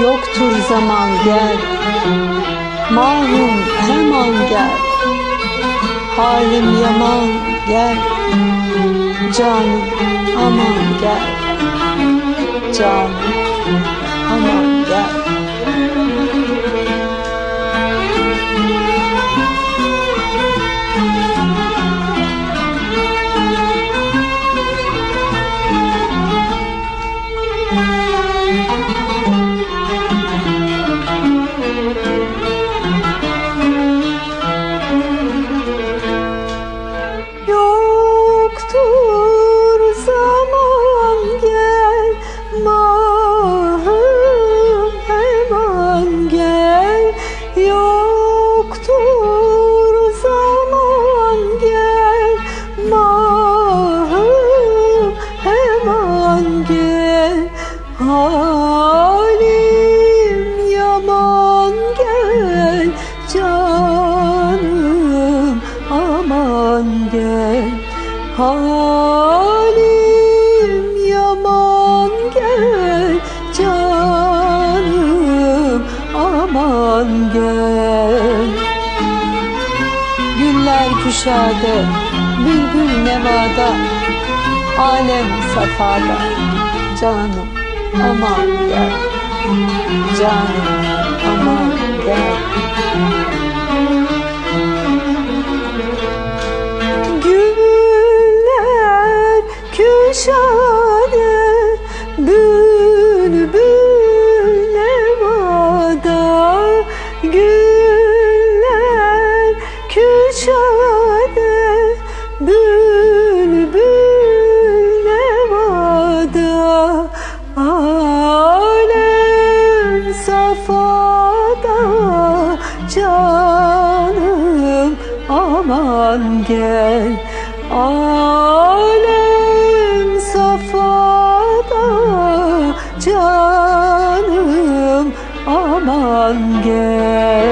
Yoktur zaman gel, Mahım Heman gel, halim yaman gel, canım aman gel, canım aman gel. Yoktur zaman gel, Mahım heman gel. Yoktur zaman gel, Mahım heman gel. Halim yaman gel, canım aman gel. Halim yaman gel, canım aman gel. Güller küşade, bülbül nevada, alem safada, canım aman gel, canım aman gel. Güller küşade, bülbül nevada, güller küşade, bülbül nevada, alem safada, canım aman gel. Alem safada, canım aman gel.